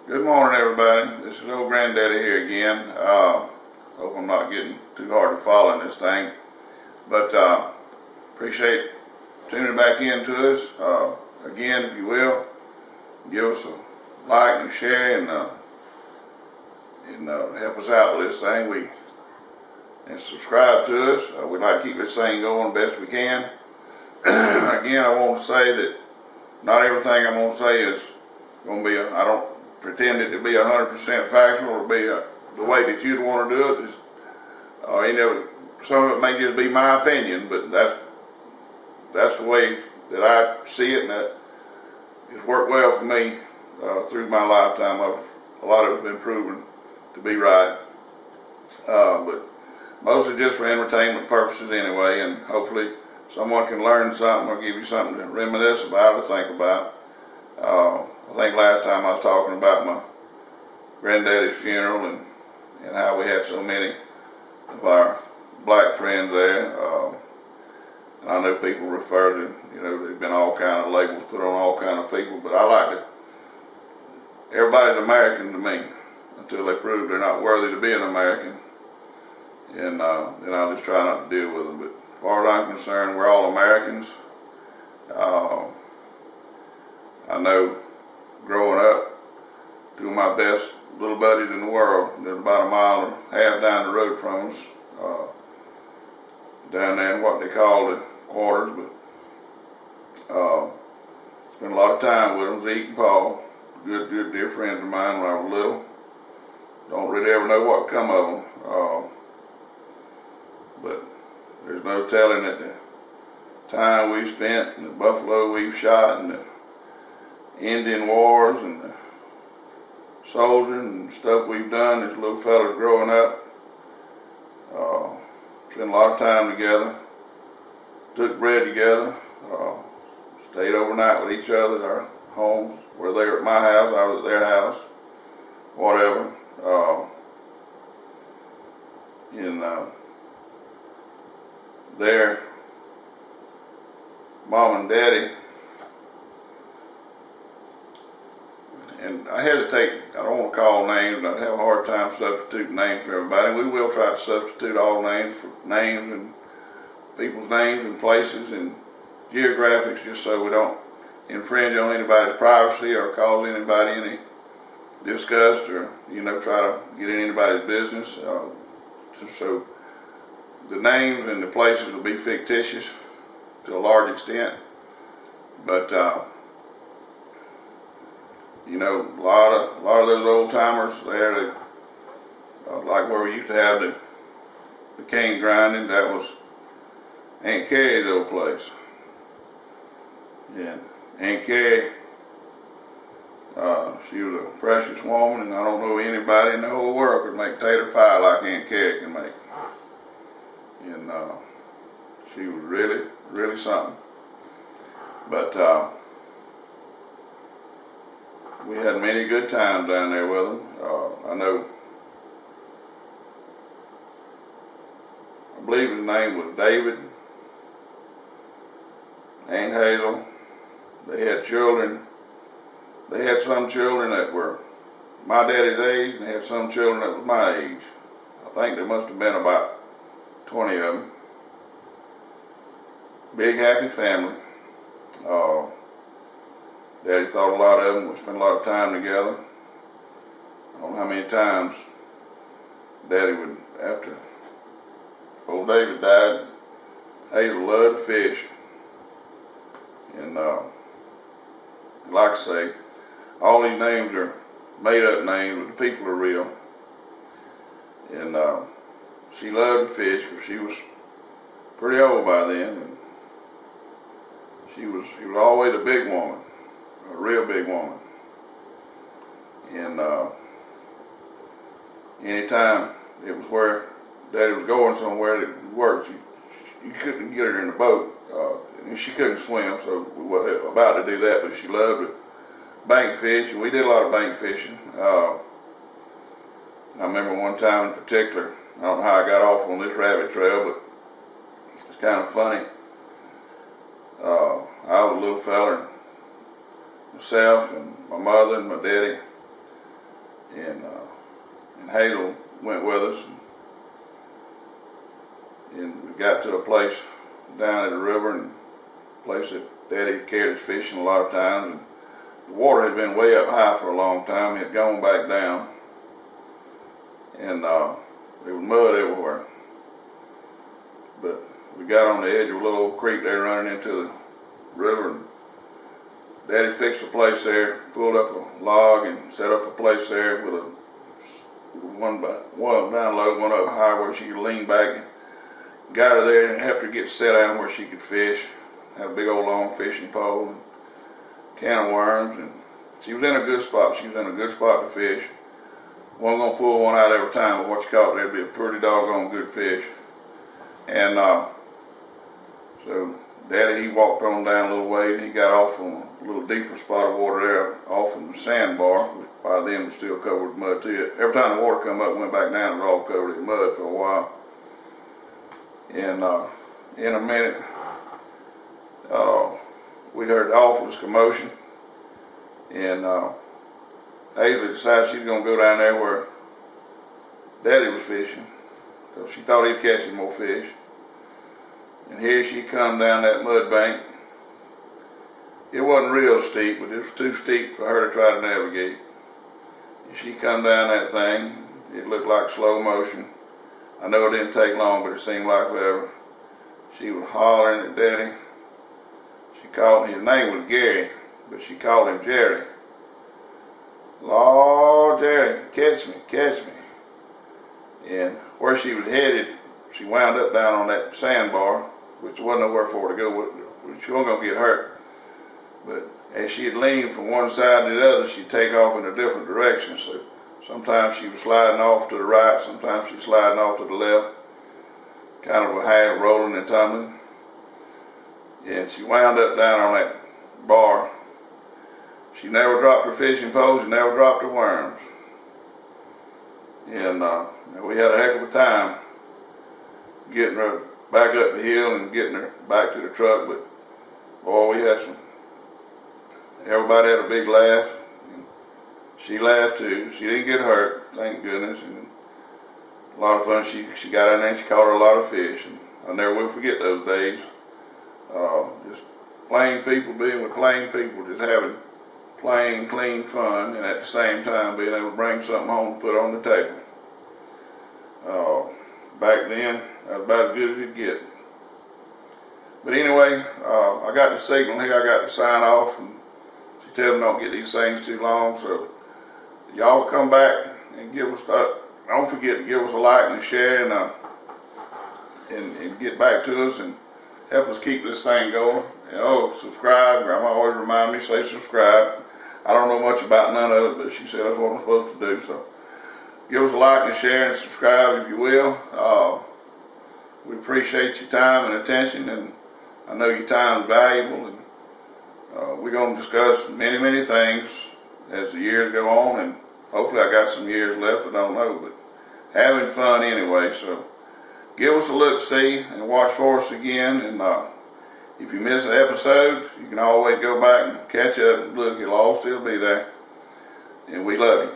Good morning, everybody. This is old Granddaddy here again. Hope I'm not getting too hard to follow in this thing, but appreciate tuning back into us. Again, if you will, give us a like and a share and help us out with this thing. And subscribe to us. We'd like to keep this thing going best we can. Again, I want to say that not everything I'm going to say is going to be. I don't pretend it to be 100% factual or be the way that you'd want to do it. Some of it may just be my opinion, but that's the way that I see it, and that it's worked well for me through my lifetime. A lot of it's been proven to be right, but mostly just for entertainment purposes anyway, and hopefully someone can learn something or give you something to reminisce about or think about. I think last time I was talking about my granddaddy's funeral and how we had so many of our black friends there. And I know people refer to, there's been all kind of labels put on all kind of people, but I like to, everybody's American to me until they prove they're not worthy to be an American. And then I'll just try not to deal with them. But as far as I'm concerned, we're all Americans. I know growing up, two of my best little buddies in the world, they're about a mile and a half down the road from us, down there in what they call the quarters, but spent a lot of time with them. Zeke and Paul, good dear friends of mine when I was little. Don't really ever know what come of them, but there's no telling that the time we spent and the buffalo we've shot and the Indian wars and the soldiering and stuff we've done as little fellas growing up. Spent a lot of time together, took bread together, stayed overnight with each other at our homes, where they were at my house, I was at their house, whatever. Their mom and daddy, and I hesitate, I don't want to call names, and I have a hard time substituting names for everybody. We will try to substitute all names for names and people's names and places and geographics, just so we don't infringe on anybody's privacy or cause anybody any disgust or, try to get in anybody's business. So the names and the places will be fictitious to a large extent, but a lot of those old timers there, like where we used to have the cane grinding, that was Aunt Carrie's old place. Yeah, Aunt Carrie, she was a precious woman, and I don't know anybody in the whole world could make tater pie like Aunt Carrie can make. And she was really, really something. But we had many good times down there with them. I believe his name was David, Aunt Hazel. They had children. They had some children that were my daddy's age, and they had some children that was my age. I think there must have been about 20 of them. Big happy family. Daddy thought a lot of them. We spent a lot of time together. I don't know how many times Daddy would, after old David died, Hazel loved to fish. And like I say, all these names are made up names, but the people are real. And she loved to fish, but she was pretty old by then. And she was always a big woman. A real big woman. And anytime it was where Daddy was going somewhere that worked, you couldn't get her in the boat. And she couldn't swim, so we were about to do that, but she loved to bank fish, and we did a lot of bank fishing. I remember one time in particular, I don't know how I got off on this rabbit trail, but it's kind of funny. I was a little fella, myself and my mother and my daddy and Hazel went with us, and we got to a place down at the river, and a place that Daddy carried us fishing a lot of times, and the water had been way up high for a long time. It had gone back down, and there was mud everywhere. But we got on the edge of a little old creek there running into the river, and Daddy fixed a place there, pulled up a log and set up a place there with one down low, one up high where she could lean back, and got her there and helped her get set down where she could fish. Had a big old long fishing pole and can of worms, and she was in a good spot. She was in a good spot to fish. Wasn't gonna pull one out every time, but what you caught there'd be a pretty doggone good fish. And so Daddy, he walked on down a little way, and he got off on a little deeper spot of water there, off from the sandbar. By then it was still covered with mud too. Every time the water come up and went back down, it was all covered in mud for a while. And in a minute, we heard the awfulest commotion, and Hazel decided she was going to go down there where Daddy was fishing, because she thought he'd catch more fish. And here she come down that mud bank. It wasn't real steep, but it was too steep for her to try to navigate. And she come down that thing. It looked like slow motion. I know it didn't take long, but it seemed like forever. She was hollering at Daddy. She called him, his name was Gary, but she called him Jerry. Lord, Jerry, catch me, catch me. And where she was headed, she wound up down on that sandbar, which wasn't nowhere for her to go. She wasn't going to get hurt. But as she had leaned from one side to the other, she'd take off in a different direction. So sometimes she was sliding off to the right, sometimes she was sliding off to the left, kind of a half rolling and tumbling. And she wound up down on that bar. She never dropped her fishing pole, she never dropped her worms. And we had a heck of a time getting her back up the hill and getting her back to the truck. But boy, everybody had a big laugh. And she laughed too. She didn't get hurt, thank goodness. And a lot of fun. She got in there and she caught her a lot of fish. And I never will forget those days. Just plain people being with plain people, just having plain, clean fun, and at the same time being able to bring something home to put on the table. Back then, that was about as good as you'd get. But anyway, I got the signal here. I got to sign off, and she tell them don't get these things too long. So y'all come back and give us. Don't forget to give us a like and a share, and get back to us and help us keep this thing going. And subscribe. Grandma always remind me, say subscribe. I don't know much about none of it, but she said that's what I'm supposed to do. So give us a like and share and subscribe if you will. We appreciate your time and attention, and I know your time is valuable. And we're going to discuss many, many things as the years go on, and hopefully I got some years left, I don't know, but having fun anyway. So give us a look-see and watch for us again. And if you miss an episode, you can always go back and catch up and look. It'll all still be there. And we love you.